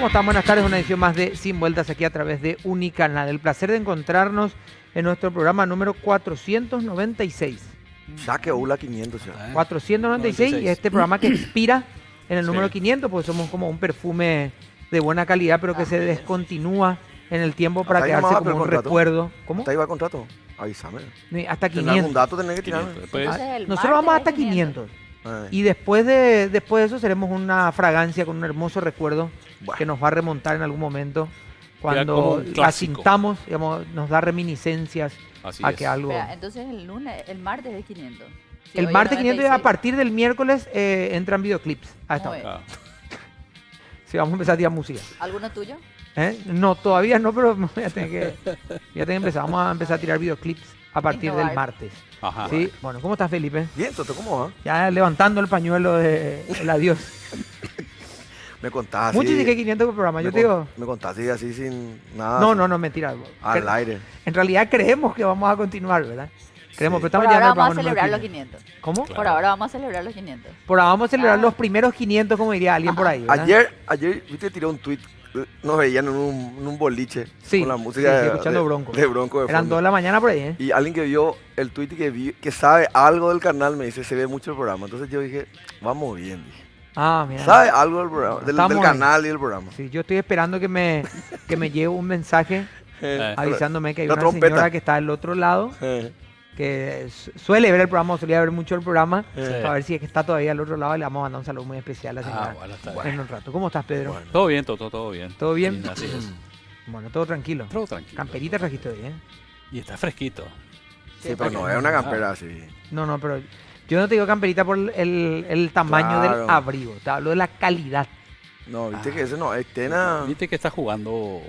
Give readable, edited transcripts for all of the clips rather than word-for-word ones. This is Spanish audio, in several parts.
están? Buenas tardes, una edición más de Sin Vueltas aquí a través de Unicanal. El placer de encontrarnos en nuestro programa número 496. Saque ULA 500. 496 y este programa que expira en el número 500, porque somos como un perfume de buena calidad, pero que se descontinúa en el tiempo para quedarse como un recuerdo. ¿Cómo? ¿Hasta ahí va el contrato? Avísame. Hasta ¿Tendrá algún 500. dato tenés que tirarme? Nosotros vamos hasta 500. Y después de eso seremos una fragancia con un hermoso recuerdo que nos va a remontar en algún momento. Cuando la sintamos, digamos, nos da reminiscencias a que algo... Espera, entonces el martes es 500. Sí, el martes 500 y a partir del miércoles entran videoclips a esta hora. Sí, vamos a empezar a tirar música. ¿Alguno tuyo? No, todavía no, pero ya tengo que empezar. Vamos a empezar a tirar videoclips a partir del martes. Ajá. ¿Sí? Bueno, ¿cómo estás, Felipe? Bien, Toto, ¿cómo va? Ya levantando el pañuelo del adiós. Me contás así. Mucho dije 500 por programa, yo te digo. Me contás así sin nada. No, mentira. Al aire. En realidad creemos que vamos a continuar, ¿verdad? Creemos, pero estamos por ya ahora vamos a celebrar los 500. ¿Cómo? Claro. Por ahora vamos a celebrar los 500. Por ahora vamos a celebrar los primeros 500, como diría alguien por ahí, ¿verdad? Ayer, viste, tiré un tweet. Nos veían en un boliche con la música escuchando Bronco. De Bronco. Eran 2 de la mañana por ahí, ¿eh? Y alguien que vio el tweet y que sabe algo del canal me dice, se ve mucho el programa. Entonces yo dije, vamos bien, dije. Mira. ¿Sabe algo del programa? Del canal y del programa. Sí, yo estoy esperando que me llegue un mensaje avisándome que hay una trompeta. señora que está del otro lado, que suele ver el programa, solía ver mucho el programa, para ver si es que está todavía al otro lado y le vamos a mandar un saludo muy especial a la señora en un rato. ¿Cómo estás, Pedro? Bueno. Todo bien, todo bien. ¿Todo bien? Sí, así es. Bueno, todo tranquilo. Todo tranquilo. Camperita trajiste hoy, ¿eh? Y está fresquito. Sí, pero no es una campera así. No, pero yo no te digo camperita por el tamaño del abrigo, te hablo de la calidad. No, viste que ese no, Tena... Viste que está jugando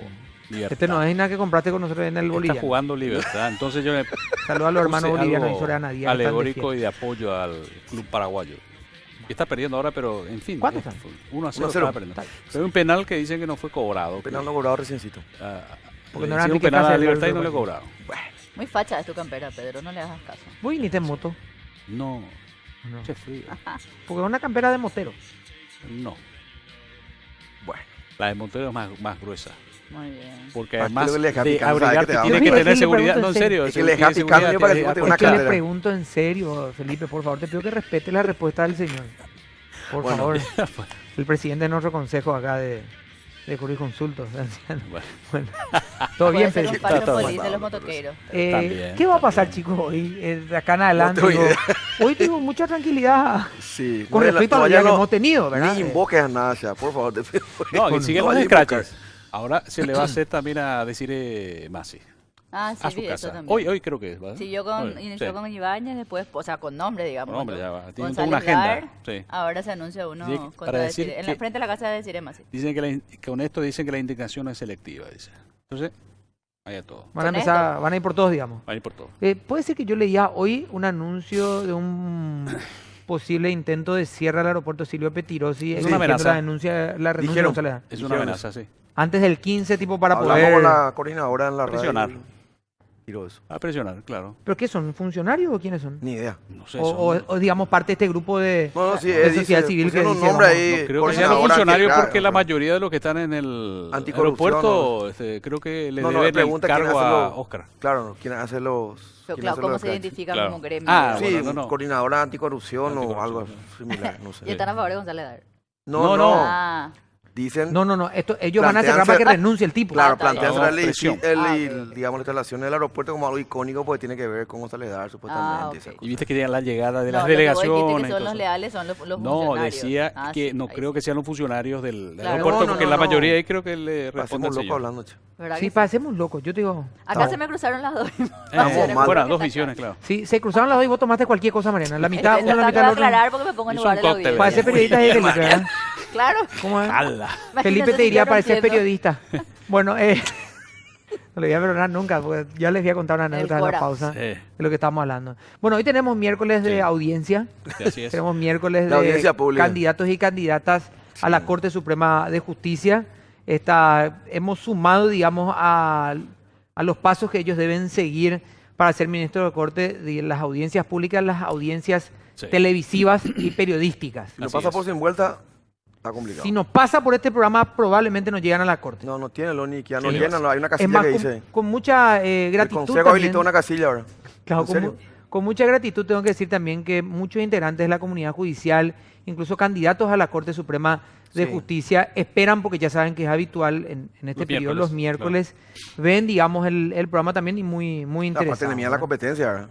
Libertad. Este no es nada que compraste con nosotros en el Bolivia. Está jugando Libertad, entonces yo me... Saludos a los hermanos bolivianos y Sorana Díaz. Alegórico y de apoyo al club paraguayo. Y está perdiendo ahora, pero en fin. ¿Cuánto están? 1-0 está perdiendo. Pero un penal que dicen que no fue cobrado. Un penal no cobrado reciencito. Porque no era era un penal a Libertad y no le cobraron. Bueno. Muy facha es tu campera, Pedro, no le hagas caso. Voy ni te moto. No. Qué frío. Porque es una campera de motero. No. Bueno. La de Montero es más gruesa. Muy bien. Porque además de abrigarte tiene que tener seguridad. No, en serio. Es que le deja picando para que tenga una cartera. cartera. Le pregunto en serio, Felipe, por favor, te pido que respete la respuesta del señor. Por favor. El presidente de nuestro consejo acá de jurisconsultos. Bueno. Todo bien, Pedro. Felipe. De los motoqueros. ¿Qué va a pasar, chicos, hoy? De acá en adelante. Hoy tengo mucha tranquilidad con respecto a lo que hemos tenido, ¿verdad? Ni invoques a nada, ya, por favor. No, y siguen los scratches. Ahora se le va a hacer también a decir Masi. Ah, sí, a su vi casa. eso también. Hoy creo que es, ¿verdad? Sí, yo inició con Ibáñez, después, o sea, con nombre, digamos. Con nombre, ya va. Tiene González una agenda. Lar, Sí. Ahora se anuncia uno para decir en la frente de la casa de Cirema, sí. Dicen que con esto dicen que la indignación es selectiva, dice. Entonces, vaya todo. Van a ir por todos, digamos. Van a ir por todo. Puede ser que yo leía hoy un anuncio de un posible intento de cierre al aeropuerto Silvio Petirosi. Es una amenaza. La renuncia de González. Es una amenaza, sí. Antes del 15, tipo para Hablamos poder... con la coordinadora en la presionar. radio. Tiró eso. A presionar, claro. ¿Pero qué son? ¿Funcionarios o quiénes son? Ni idea. No sé. O digamos parte de este grupo de sociedad civil que un dice, nombre ahí. No creo que sean funcionarios porque la mayoría de los que están en el aeropuerto creo que le deben el cargo a Oscar. Claro, ¿quién hace los... Pero claro, ¿cómo se identifican como gremio? Sí, coordinadora anticorrupción o algo similar, no sé. ¿Y están a favor de González Dar? No. Dicen... No, ellos van a cerrar para que renuncie el tipo. Claro, plantean digamos, la instalación del aeropuerto como algo icónico porque tiene que ver con González Dar, supuestamente. Y viste que tenían la llegada de las Lo delegaciones. que son los leales son los funcionarios. No, decía que sí, no creo que sean los funcionarios del Claro. aeropuerto, porque la mayoría ahí creo que le responde al Pasemos locos señor. hablando, che. Sí, pasemos locos, yo te digo... Acá se me cruzaron las dos. Bueno, dos visiones, claro. Sí, se cruzaron las dos y vos tomaste cualquier cosa, Mariana. La mitad, Yo la mitad voy a del otro. aclarar porque me pongo en lugar de la audiencia. Para ser periodista es Felipe, ¿verdad? Claro. ¿Cómo es? ¡Hala! Felipe te diría para ser periodista. Bueno, no le voy a perdonar nunca, porque ya les voy a contar una anécdota en la pausa de lo que estamos hablando. Bueno, hoy tenemos miércoles de audiencia. Sí, así es. Tenemos miércoles de audiencia pública. Candidatos y candidatas a la Corte Suprema de Justicia. Hemos sumado, digamos, a los pasos que ellos deben seguir para ser ministro de Corte de las audiencias públicas, las audiencias televisivas y periodísticas. Si lo pasa por sin vuelta, Está complicado. Si nos pasa por este programa, probablemente nos llegan a la Corte. No tiene lo ni que ya no llenan, hay una casilla que dice. Con mucha gratitud. El Consejo habilitó una casilla ahora. Claro, con mucha gratitud tengo que decir también que muchos integrantes de la comunidad judicial, incluso candidatos a la Corte Suprema de Justicia, esperan, porque ya saben que es habitual en este periodo, los miércoles, ven, digamos, el programa también y muy interesante. Aparte de mí a la competencia, ¿verdad?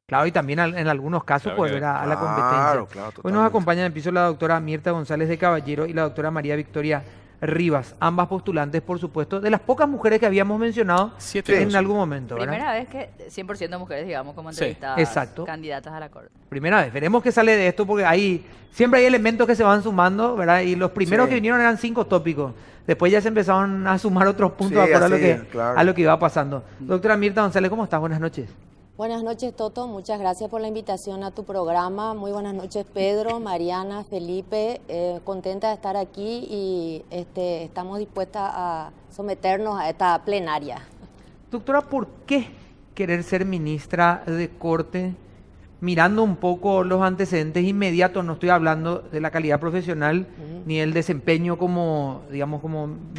Claro, y también en algunos casos pues ver a la competencia. Claro, hoy nos acompañan en el piso la doctora Mirta González de Caballero y la doctora María Victoria Rivas, ambas postulantes, por supuesto, de las pocas mujeres que habíamos mencionado en algún momento, ¿verdad? Primera vez que 100% mujeres, digamos, como entrevistadas, candidatas a la Corte. Primera vez, veremos qué sale de esto, porque siempre hay elementos que se van sumando, ¿verdad? Y los primeros que vinieron eran 5 tópicos. Después ya se empezaron a sumar otros puntos a lo que iba pasando. Doctora Mirta González, ¿cómo estás? Buenas noches. Buenas noches, Toto. Muchas gracias por la invitación a tu programa. Muy buenas noches, Pedro, Mariana, Felipe. Contenta de estar aquí y estamos dispuestas a someternos a esta plenaria. Doctora, ¿por qué querer ser ministra de Corte? Mirando un poco los antecedentes inmediatos, no estoy hablando de la calidad profesional ni el desempeño como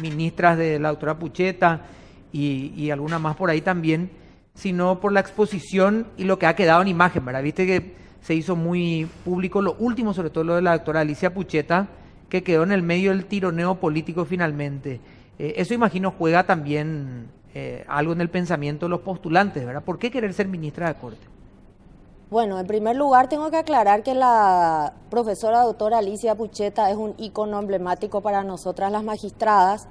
ministras de la doctora Pucheta y alguna más por ahí también, sino por la exposición y lo que ha quedado en imagen, ¿verdad? Viste que se hizo muy público lo último, sobre todo lo de la doctora Alicia Pucheta, que quedó en el medio del tironeo político finalmente. Eso imagino juega también algo en el pensamiento de los postulantes, ¿verdad? ¿Por qué querer ser ministra de Corte? Bueno, en primer lugar tengo que aclarar que la profesora doctora Alicia Pucheta es un ícono emblemático para nosotras las magistradas.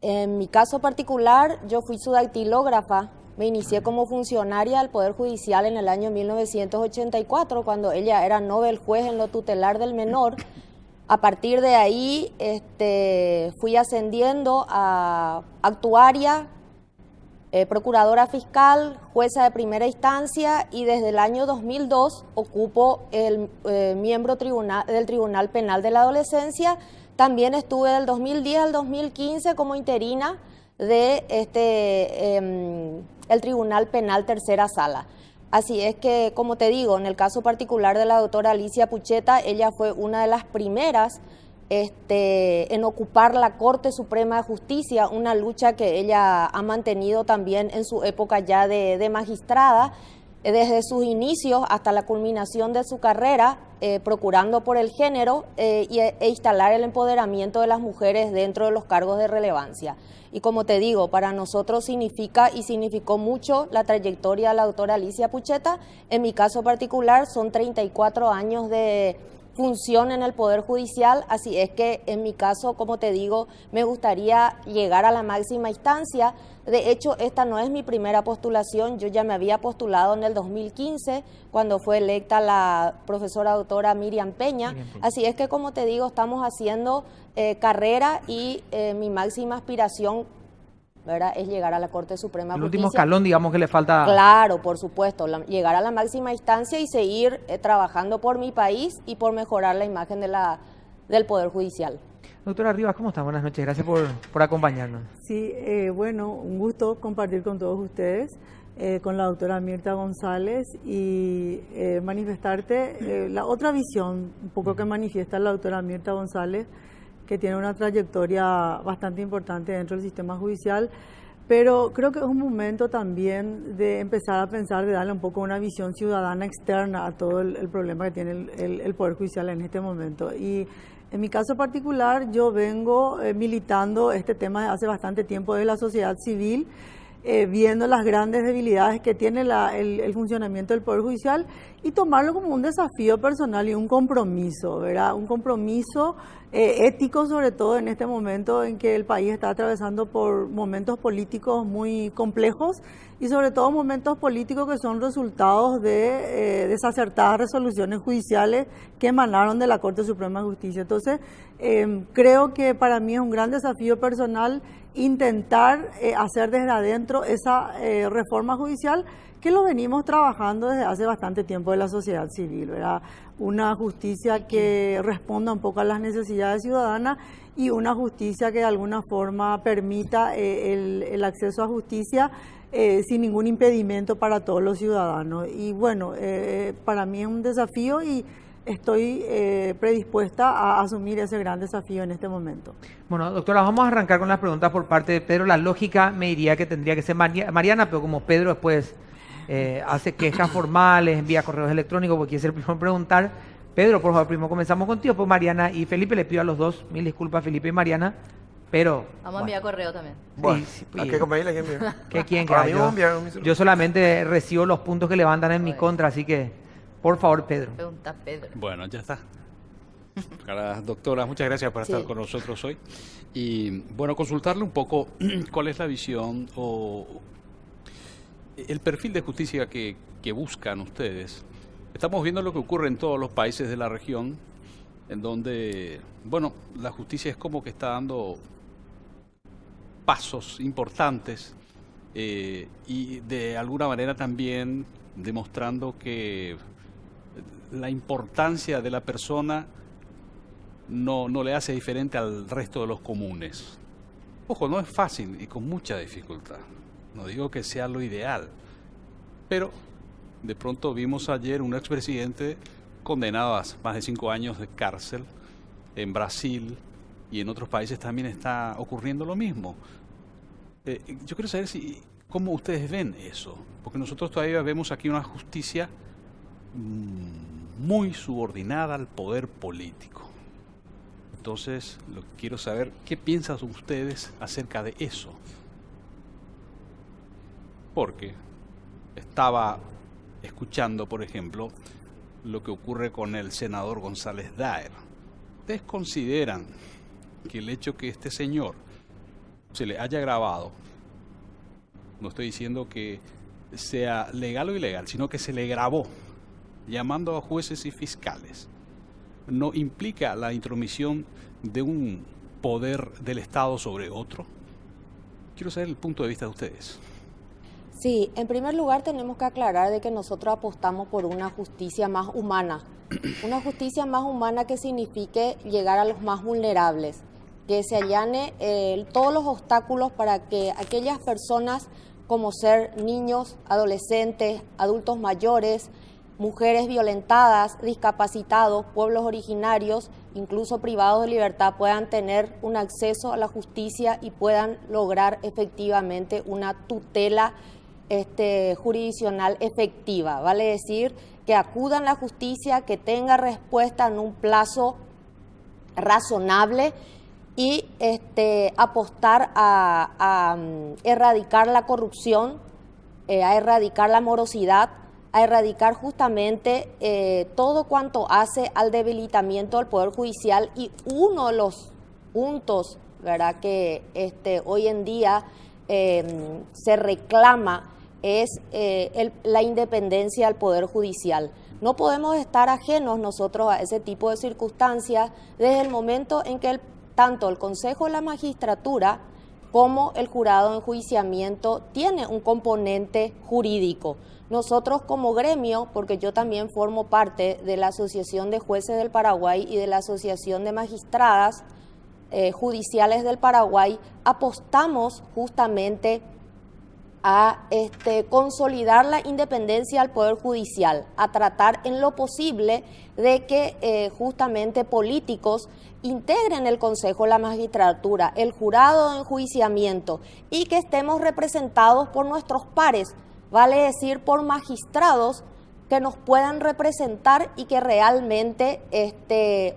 En mi caso particular, yo fui su dactilógrafa. Me inicié como funcionaria del Poder Judicial en el año 1984, cuando ella era Nobel juez en lo tutelar del menor. A partir de ahí fui ascendiendo a actuaria, procuradora fiscal, jueza de primera instancia y desde el año 2002 ocupo el miembro del Tribunal Penal de la Adolescencia. También estuve del 2010 al 2015 como interina de el Tribunal Penal Tercera Sala. Así es que, como te digo, en el caso particular de la doctora Alicia Pucheta, ella fue una de las primeras en ocupar la Corte Suprema de Justicia, una lucha que ella ha mantenido también en su época ya de magistrada, desde sus inicios hasta la culminación de su carrera, procurando por el género e instalar el empoderamiento de las mujeres dentro de los cargos de relevancia. Y como te digo, para nosotros significó mucho la trayectoria de la doctora Alicia Pucheta. En mi caso particular son 34 años de función en el Poder Judicial, así es que en mi caso, como te digo, me gustaría llegar a la máxima instancia. De hecho, esta no es mi primera postulación, yo ya me había postulado en el 2015, cuando fue electa la profesora doctora Miriam Peña, así es que, como te digo, estamos haciendo carrera y mi máxima aspiración, ¿verdad?, es llegar a la Corte Suprema de Justicia. El último escalón, digamos, que le falta. Claro, por supuesto, llegar a la máxima instancia y seguir trabajando por mi país y por mejorar la imagen del Poder Judicial. Doctora Rivas, ¿cómo está? Buenas noches, gracias por acompañarnos. Sí, bueno, un gusto compartir con todos ustedes, con la doctora Mirta González y manifestarte la otra visión, un poco que manifiesta la doctora Mirta González, que tiene una trayectoria bastante importante dentro del sistema judicial, pero creo que es un momento también de empezar a pensar, de darle un poco una visión ciudadana externa a todo el problema que tiene el Poder Judicial en este momento. Y en mi caso particular, yo vengo militando este tema desde hace bastante tiempo de la sociedad civil, viendo las grandes debilidades que tiene el funcionamiento del Poder Judicial y tomarlo como un desafío personal y un compromiso, ¿verdad? Un compromiso ético, sobre todo en este momento en que el país está atravesando por momentos políticos muy complejos y sobre todo momentos políticos que son resultados de desacertadas resoluciones judiciales que emanaron de la Corte Suprema de Justicia. Entonces, creo que para mí es un gran desafío personal intentar hacer desde adentro esa reforma judicial que lo venimos trabajando desde hace bastante tiempo de la sociedad civil, ¿verdad? Una justicia que responda un poco a las necesidades ciudadanas y una justicia que de alguna forma permita el acceso a justicia sin ningún impedimento para todos los ciudadanos. Y bueno, para mí es un desafío y estoy predispuesta a asumir ese gran desafío en este momento. Bueno, doctora, vamos a arrancar con las preguntas por parte de Pedro. La lógica me diría que tendría que ser Mariana, pero como Pedro después hace quejas formales, envía correos electrónicos, porque es el primero en preguntar. Pedro, por favor, primero comenzamos contigo, pues Mariana y Felipe. Le pido a los dos, mil disculpas, Felipe y Mariana, pero... Vamos a enviar correo también. Bueno, ¿a qué compañía le enviar? ¿Qué quieren que haga? Yo solamente recibo los puntos que levantan en mi contra, así que, por favor, Pedro. Pregunta Pedro. Bueno, ya está. Doctora, muchas gracias por estar con nosotros hoy. Y bueno, consultarle un poco cuál es la visión o el perfil de justicia que buscan ustedes. Estamos viendo lo que ocurre en todos los países de la región, en donde, bueno, la justicia es como que está dando pasos importantes y de alguna manera también demostrando que la importancia de la persona no le hace diferente al resto de los comunes. Ojo, no es fácil y con mucha dificultad. No digo que sea lo ideal, pero de pronto vimos ayer un expresidente condenado a más de 5 años de cárcel. En Brasil y en otros países también está ocurriendo lo mismo. Yo quiero saber cómo ustedes ven eso, porque nosotros todavía vemos aquí una justicia muy subordinada al poder político. Entonces, quiero saber qué piensan ustedes acerca de eso. Porque estaba escuchando, por ejemplo, lo que ocurre con el senador González Daer. ¿Ustedes consideran que el hecho que este señor se le haya grabado, no estoy diciendo que sea legal o ilegal, sino que se le grabó llamando a jueces y fiscales, no implica la intromisión de un poder del Estado sobre otro? Quiero saber el punto de vista de ustedes. Sí, en primer lugar tenemos que aclarar de que nosotros apostamos por una justicia más humana. Una justicia más humana que signifique llegar a los más vulnerables, que se allane todos los obstáculos para que aquellas personas como ser niños, adolescentes, adultos mayores, mujeres violentadas, discapacitados, pueblos originarios, incluso privados de libertad, puedan tener un acceso a la justicia y puedan lograr efectivamente una tutela jurisdiccional efectiva. Vale decir, que acudan a la justicia, que tenga respuesta en un plazo razonable y apostar a erradicar la corrupción, a erradicar la morosidad, a erradicar justamente todo cuanto hace al debilitamiento del Poder Judicial. Y uno de los puntos, ¿verdad?, que hoy en día se reclama es la independencia del Poder Judicial. No podemos estar ajenos nosotros a ese tipo de circunstancias desde el momento en que tanto el Consejo de la Magistratura como el jurado de enjuiciamiento tiene un componente jurídico. Nosotros como gremio, porque yo también formo parte de la Asociación de Jueces del Paraguay y de la Asociación de Magistradas Judiciales del Paraguay, apostamos justamente a consolidar la independencia del Poder Judicial, a tratar en lo posible de que justamente políticos integren el Consejo de la Magistratura, el jurado de enjuiciamiento, y que estemos representados por nuestros pares, vale decir por magistrados que nos puedan representar y que realmente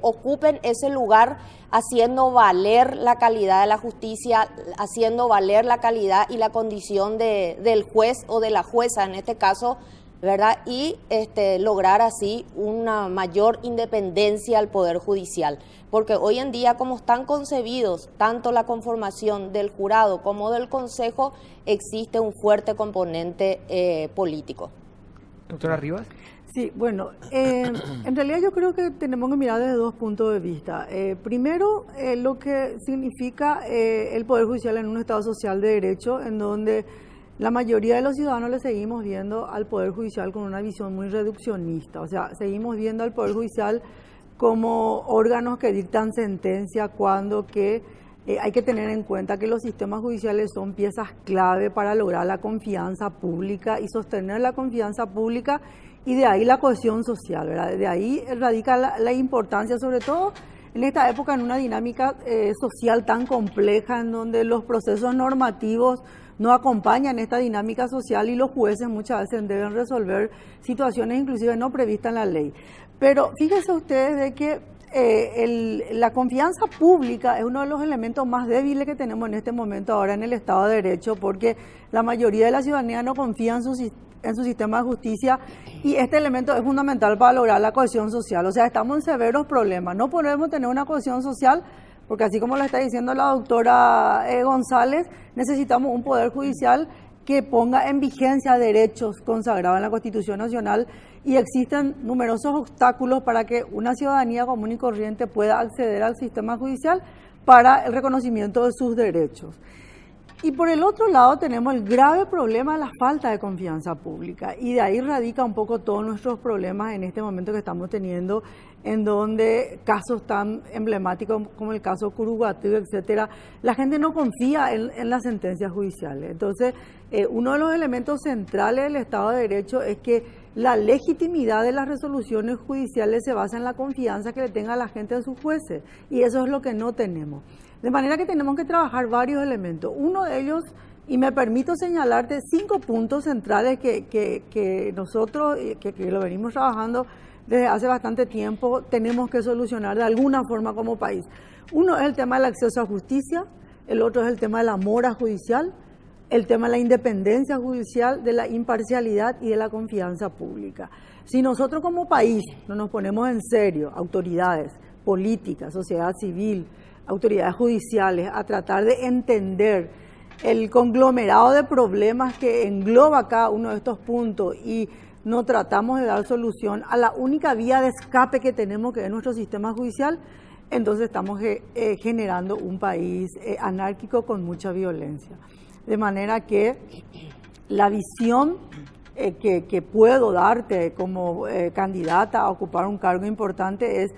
ocupen ese lugar haciendo valer la calidad de la justicia, haciendo valer la calidad y la condición del juez o de la jueza en este caso, ¿verdad? Y lograr así una mayor independencia al Poder Judicial. Porque hoy en día, como están concebidos tanto la conformación del jurado como del Consejo, existe un fuerte componente político. Doctora Rivas. Sí, bueno, en realidad yo creo que tenemos que mirar desde dos puntos de vista. Primero, lo que significa el Poder Judicial en un Estado social de derecho, en donde la mayoría de los ciudadanos le seguimos viendo al Poder Judicial con una visión muy reduccionista. O sea, seguimos viendo al Poder Judicial como órganos que dictan sentencia, cuando que hay que tener en cuenta que los sistemas judiciales son piezas clave para lograr la confianza pública y sostener la confianza pública y de ahí la cohesión social, ¿verdad? De ahí radica la importancia, sobre todo en esta época, en una dinámica social tan compleja, en donde los procesos normativos no acompañan esta dinámica social y los jueces muchas veces deben resolver situaciones inclusive no previstas en la ley. Pero fíjense ustedes de que la confianza pública es uno de los elementos más débiles que tenemos en este momento ahora en el Estado de Derecho, porque la mayoría de la ciudadanía no confía en su sistema de justicia, y este elemento es fundamental para lograr la cohesión social. O sea, estamos en severos problemas. No podemos tener una cohesión social porque, así como lo está diciendo la doctora González, necesitamos un poder judicial que ponga en vigencia derechos consagrados en la Constitución Nacional, y existen numerosos obstáculos para que una ciudadanía común y corriente pueda acceder al sistema judicial para el reconocimiento de sus derechos. Y por el otro lado tenemos el grave problema de la falta de confianza pública, y de ahí radica un poco todos nuestros problemas en este momento que estamos teniendo, en donde casos tan emblemáticos como el caso Curuguatí, etcétera, la gente no confía en las sentencias judiciales. Entonces, uno de los elementos centrales del Estado de Derecho es que la legitimidad de las resoluciones judiciales se basa en la confianza que le tenga la gente en sus jueces, y eso es lo que no tenemos. De manera que tenemos que trabajar varios elementos. Uno de ellos, y me permito señalarte 5 puntos centrales que nosotros, que lo venimos trabajando desde hace bastante tiempo, tenemos que solucionar de alguna forma como país. Uno es el tema del acceso a justicia, el otro es el tema de la mora judicial, el tema de la independencia judicial, de la imparcialidad y de la confianza pública. Si nosotros como país no nos ponemos en serio, autoridades políticas, sociedad civil, autoridades judiciales, a tratar de entender el conglomerado de problemas que engloba cada uno de estos puntos, y no tratamos de dar solución a la única vía de escape que tenemos, que es nuestro sistema judicial, entonces estamos generando un país anárquico con mucha violencia. De manera que la visión que puedo darte como candidata a ocupar un cargo importante es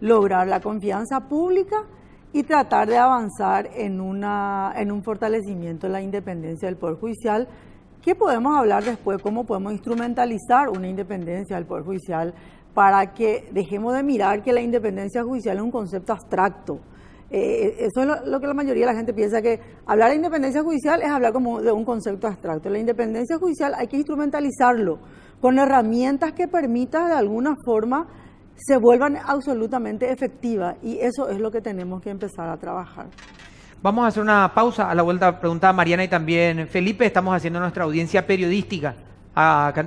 lograr la confianza pública y tratar de avanzar en un fortalecimiento de la independencia del Poder Judicial, que podemos hablar después cómo podemos instrumentalizar una independencia del Poder Judicial para que dejemos de mirar que la independencia judicial es un concepto abstracto. Eso es lo que la mayoría de la gente piensa, que hablar de independencia judicial es hablar como de un concepto abstracto. La independencia judicial hay que instrumentalizarlo con herramientas que permitan de alguna forma se vuelvan absolutamente efectivas, y eso es lo que tenemos que empezar a trabajar. Vamos a hacer una pausa. A la vuelta preguntaba Mariana y también Felipe. Estamos haciendo nuestra audiencia periodística.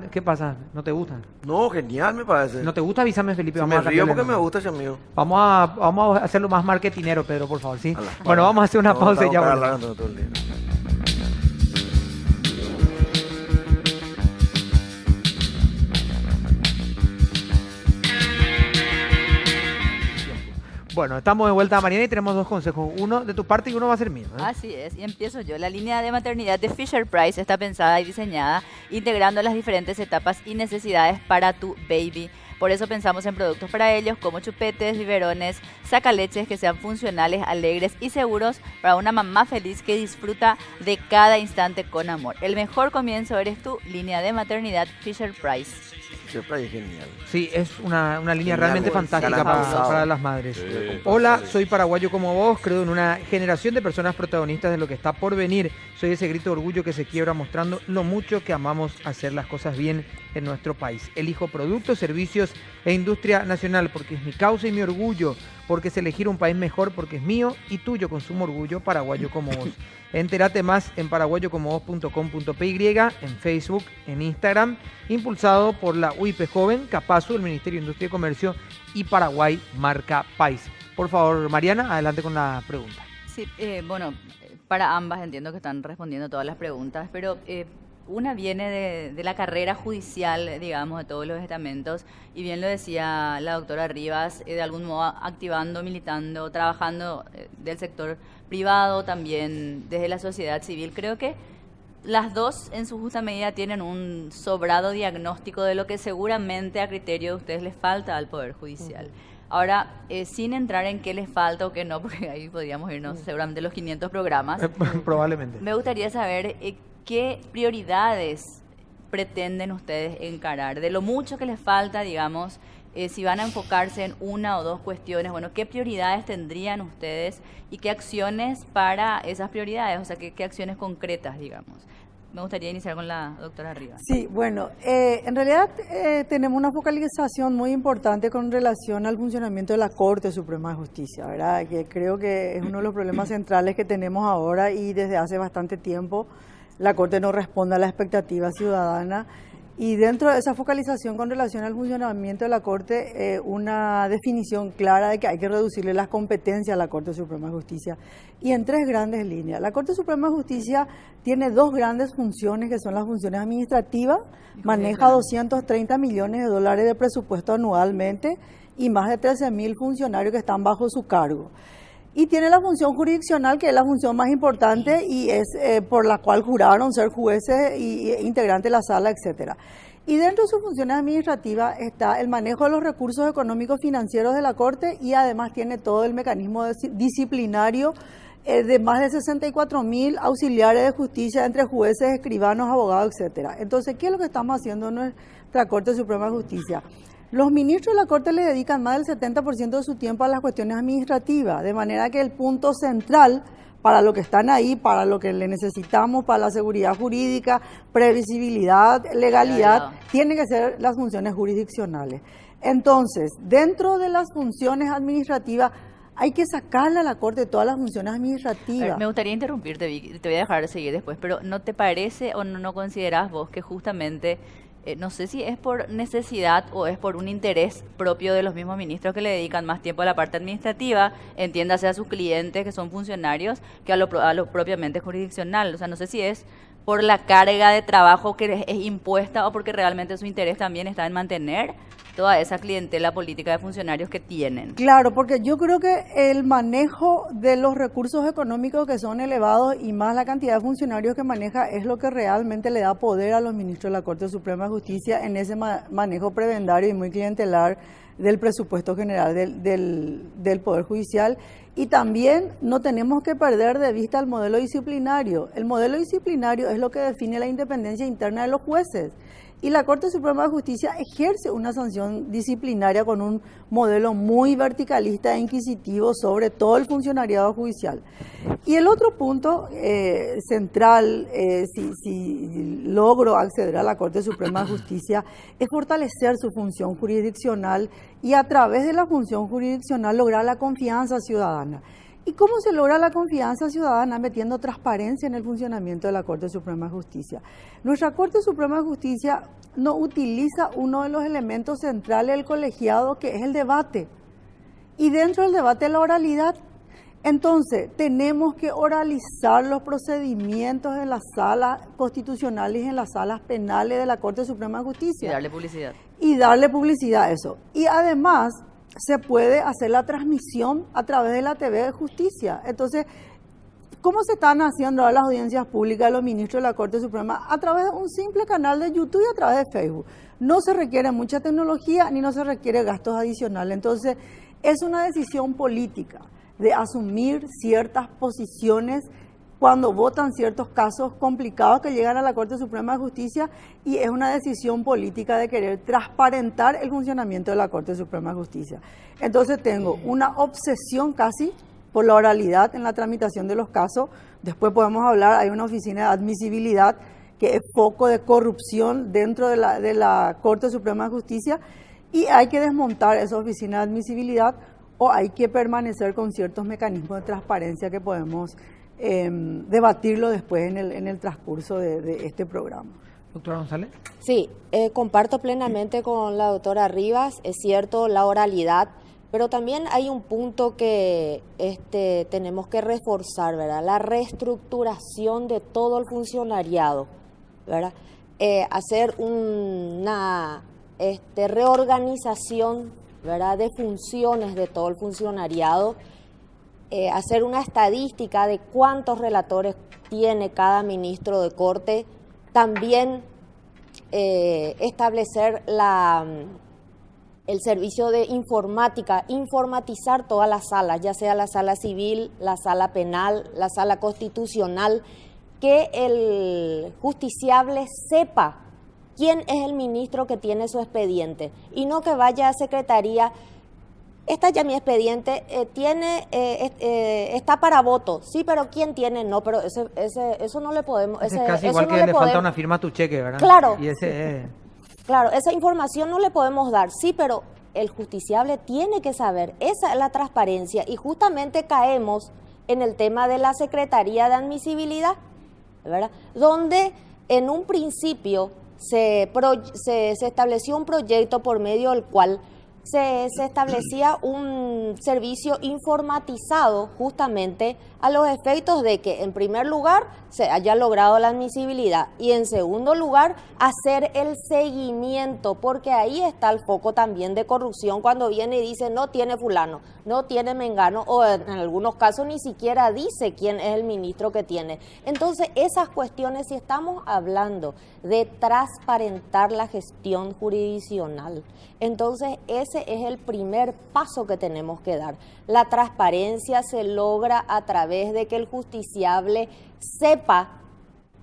¿Qué pasa? ¿No te gusta? No, genial me parece. ¿No te gusta? Avísame, Felipe. Me río porque me gusta ese amigo. Vamos a hacerlo más marketinero, Pedro, por favor, ¿sí? Bueno, vamos a hacer una pausa y ya volvemos. Bueno, estamos de vuelta a Mariana y tenemos 2 consejos. Uno de tu parte y uno va a ser mío, ¿eh? Así es, y empiezo yo. La línea de maternidad de Fisher-Price está pensada y diseñada integrando las diferentes etapas y necesidades para tu baby. Por eso pensamos en productos para ellos como chupetes, biberones, sacaleches que sean funcionales, alegres y seguros para una mamá feliz que disfruta de cada instante con amor. El mejor comienzo eres tú, línea de maternidad Fisher-Price. Fisher-Price es genial. Sí, es una línea realmente fantástica para las madres. Sí. Hola, soy paraguayo como vos, creo en una generación de personas protagonistas de lo que está por venir. Soy ese grito de orgullo que se quiebra mostrando lo mucho que amamos hacer las cosas bien en nuestro país. Elijo productos, servicios e industria nacional porque es mi causa y mi orgullo, porque es elegir un país mejor, porque es mío y tuyo, consumo orgullo paraguayo como vos. Entérate más en paraguayocomovos.com.py, en Facebook, en Instagram, impulsado por la UIP Joven, Capazu, el Ministerio de Industria y Comercio y Paraguay Marca País. Por favor, Mariana, adelante con la pregunta. Sí, bueno, para ambas entiendo que están respondiendo todas las preguntas, pero una viene de la carrera judicial, digamos, de todos los estamentos, y bien lo decía la doctora Rivas, de algún modo activando, militando, trabajando del sector privado, también desde la sociedad civil. Creo que las dos en su justa medida tienen un sobrado diagnóstico de lo que seguramente a criterio de ustedes les falta al Poder Judicial. Ahora, sin entrar en qué les falta o qué no, porque ahí podríamos irnos seguramente los 500 programas. Probablemente. Me gustaría saber qué prioridades pretenden ustedes encarar? De lo mucho que les falta, digamos, si van a enfocarse en una o dos cuestiones, bueno, ¿qué prioridades tendrían ustedes y qué acciones para esas prioridades? O sea, ¿qué acciones concretas, digamos? Me gustaría iniciar con la doctora Rivas. Sí, bueno, en realidad tenemos una focalización muy importante con relación al funcionamiento de la Corte Suprema de Justicia, ¿verdad? Que creo que es uno de los problemas centrales que tenemos ahora y desde hace bastante tiempo la Corte no responde a la expectativa ciudadana. Y dentro de esa focalización con relación al funcionamiento de la Corte, una definición clara de que hay que reducirle las competencias a la Corte Suprema de Justicia. Y en 3 grandes líneas. La Corte Suprema de Justicia tiene 2 grandes funciones, que son las funciones administrativas, maneja 230 millones de dólares de presupuesto anualmente y más de 13.000 funcionarios que están bajo su cargo. Y tiene la función jurisdiccional, que es la función más importante y es por la cual juraron ser jueces y integrantes de la sala, etcétera. Y dentro de sus funciones administrativas está el manejo de los recursos económicos financieros de la Corte y además tiene todo el mecanismo disciplinario de más de 64.000 auxiliares de justicia entre jueces, escribanos, abogados, etcétera. Entonces, ¿qué es lo que estamos haciendo en nuestra Corte Suprema de Justicia? Los ministros de la Corte le dedican más del 70% de su tiempo a las cuestiones administrativas, de manera que el punto central para lo que están ahí, para lo que le necesitamos, para la seguridad jurídica, previsibilidad, legalidad, tienen que ser las funciones jurisdiccionales. Entonces, dentro de las funciones administrativas, hay que sacarle a la Corte todas las funciones administrativas. Me gustaría interrumpirte, Vicky, te voy a dejar de seguir después, pero ¿no te parece o no considerás vos que justamente... no sé si es por necesidad o es por un interés propio de los mismos ministros que le dedican más tiempo a la parte administrativa, entiéndase a sus clientes que son funcionarios, que a lo propiamente jurisdiccional? O sea, no sé si es por la carga de trabajo que es impuesta o porque realmente su interés también está en mantener toda esa clientela política de funcionarios que tienen. Claro, porque yo creo que el manejo de los recursos económicos que son elevados y más la cantidad de funcionarios que maneja es lo que realmente le da poder a los ministros de la Corte Suprema de Justicia en ese manejo prebendario y muy clientelar del presupuesto general del Poder Judicial. Y también no tenemos que perder de vista el modelo disciplinario. El modelo disciplinario es lo que define la independencia interna de los jueces. Y la Corte Suprema de Justicia ejerce una sanción disciplinaria con un modelo muy verticalista e inquisitivo sobre todo el funcionariado judicial. Y el otro punto central, si logro acceder a la Corte Suprema de Justicia, es fortalecer su función jurisdiccional y a través de la función jurisdiccional lograr la confianza ciudadana. ¿Y cómo se logra la confianza ciudadana? Metiendo transparencia en el funcionamiento de la Corte Suprema de Justicia. Nuestra Corte Suprema de Justicia no utiliza uno de los elementos centrales del colegiado, que es el debate. Y dentro del debate, la oralidad. Entonces, tenemos que oralizar los procedimientos en las salas constitucionales y en las salas penales de la Corte Suprema de Justicia. Y darle publicidad. Y darle publicidad a eso. Y además, se puede hacer la transmisión a través de la TV de Justicia. Entonces, ¿cómo se están haciendo ahora las audiencias públicas de los ministros de la Corte Suprema? A través de un simple canal de YouTube y a través de Facebook. No se requiere mucha tecnología ni no se requiere gastos adicionales. Entonces, es una decisión política de asumir ciertas posiciones cuando votan ciertos casos complicados que llegan a la Corte Suprema de Justicia, y es una decisión política de querer transparentar el funcionamiento de la Corte Suprema de Justicia. Entonces tengo una obsesión casi por la oralidad en la tramitación de los casos. Después podemos hablar, hay una oficina de admisibilidad que es foco de corrupción dentro de la Corte Suprema de Justicia, y hay que desmontar esa oficina de admisibilidad o hay que permanecer con ciertos mecanismos de transparencia que podemos debatirlo después en el transcurso de este programa. Doctora González. Sí, comparto plenamente con la doctora Rivas, es cierto, la oralidad, pero también hay un punto que tenemos que reforzar, ¿verdad? La reestructuración de todo el funcionariado, ¿verdad? Hacer una reorganización, ¿verdad?, de funciones de todo el funcionariado, hacer una estadística de cuántos relatores tiene cada ministro de corte, también establecer el servicio de informática, informatizar todas las salas, ya sea la sala civil, la sala penal, la sala constitucional, que el justiciable sepa quién es el ministro que tiene su expediente y no que vaya a Secretaría. Está ya mi expediente, está para voto. Sí, pero ¿quién tiene? No, pero eso no le podemos... Es casi igual no que le falta una firma a tu cheque, ¿verdad? Claro. Y ese Claro, esa información no le podemos dar. Sí, pero el justiciable tiene que saber. Esa es la transparencia. Y justamente caemos en el tema de la Secretaría de Admisibilidad, ¿verdad? Donde en un principio se estableció un proyecto por medio del cual se establecía un servicio informatizado justamente a los efectos de que en primer lugar se haya logrado la admisibilidad y en segundo lugar hacer el seguimiento, porque ahí está el foco también de corrupción cuando viene y dice no tiene fulano, no tiene mengano o en algunos casos ni siquiera dice quién es el ministro que tiene. Entonces esas cuestiones, si estamos hablando de transparentar la gestión jurisdiccional, entonces ese es el primer paso que tenemos que dar. La transparencia se logra a través de que el justiciable sepa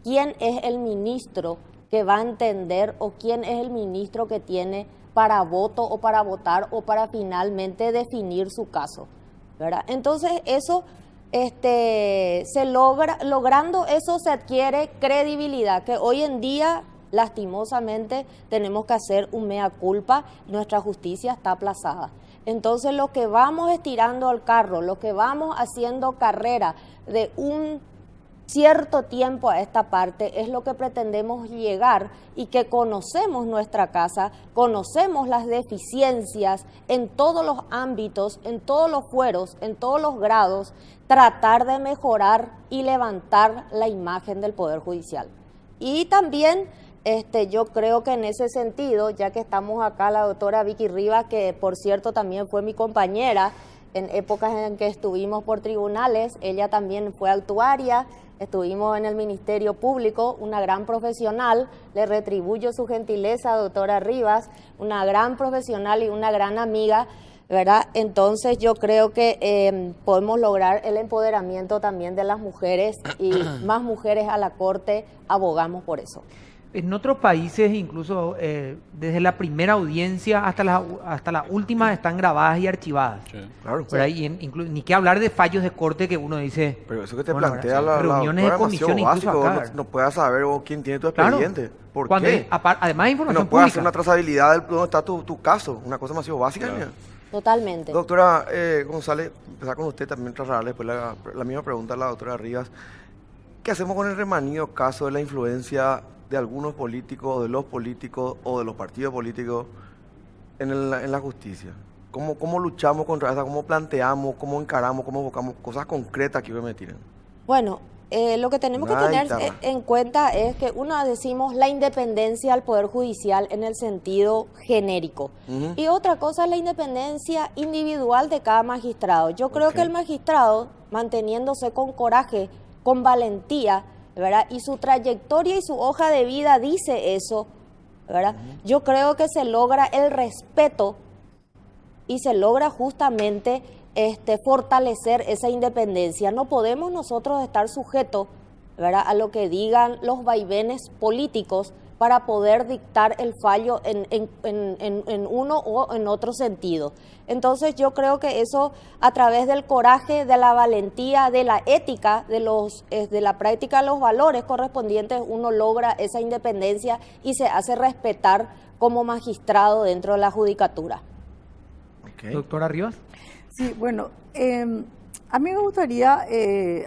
quién es el ministro que va a entender o quién es el ministro que tiene para voto o para votar o para finalmente definir su caso, ¿verdad? Entonces eso se logra, logrando eso se adquiere credibilidad, que hoy en día lastimosamente tenemos que hacer un mea culpa, nuestra justicia está aplazada. Entonces lo que vamos estirando al carro, lo que vamos haciendo carrera de un cierto tiempo a esta parte es lo que pretendemos llegar y que conocemos nuestra casa, conocemos las deficiencias en todos los ámbitos, en todos los fueros, en todos los grados, tratar de mejorar y levantar la imagen del Poder Judicial. Y también yo creo que en ese sentido, ya que estamos acá, la doctora Vicky Rivas, que por cierto también fue mi compañera en épocas en que estuvimos por tribunales, ella también fue actuaria, estuvimos en el Ministerio Público, una gran profesional, le retribuyo su gentileza, doctora Rivas, una gran profesional y una gran amiga, ¿verdad? Entonces yo creo que podemos lograr el empoderamiento también de las mujeres y más mujeres a la Corte, abogamos por eso. En otros países, incluso desde la primera audiencia hasta la última, están grabadas y archivadas. Sí, claro. Por ahí, ni que hablar de fallos de corte que uno dice... Pero eso que te bueno, plantea la reuniones de comisión incluso acá. No puedas saber quién tiene tu expediente. Claro. ¿Por Cuando qué? Además de información No puedes pública. hacer una trazabilidad de dónde está tu caso. Una cosa demasiado básica. Claro. Totalmente. Doctora González, empezar con usted también, trasladarle después la misma pregunta a la doctora Rivas. ¿Qué hacemos con el remanido caso de la influencia de algunos políticos, de los políticos o de los partidos políticos en la justicia? ¿Cómo luchamos contra eso? ¿Cómo planteamos? ¿Cómo encaramos? ¿Cómo buscamos cosas concretas que me tiren? Bueno, lo que tenemos que tener en cuenta es que uno decimos la independencia del Poder Judicial en el sentido genérico. Y otra cosa es la independencia individual de cada magistrado. Yo creo que el magistrado, manteniéndose con coraje, con valentía, ¿verdad? Y su trayectoria y su hoja de vida dice eso, ¿verdad? Yo creo que se logra el respeto y se logra justamente fortalecer esa independencia. No podemos nosotros estar sujetos, ¿verdad?, a lo que digan los vaivenes políticos para poder dictar el fallo en uno o en otro sentido. Entonces yo creo que eso, a través del coraje, de la valentía, de la ética, de la práctica de los valores correspondientes, uno logra esa independencia y se hace respetar como magistrado dentro de la judicatura. Okay. Doctora Rivas. Sí, bueno, a mí me gustaría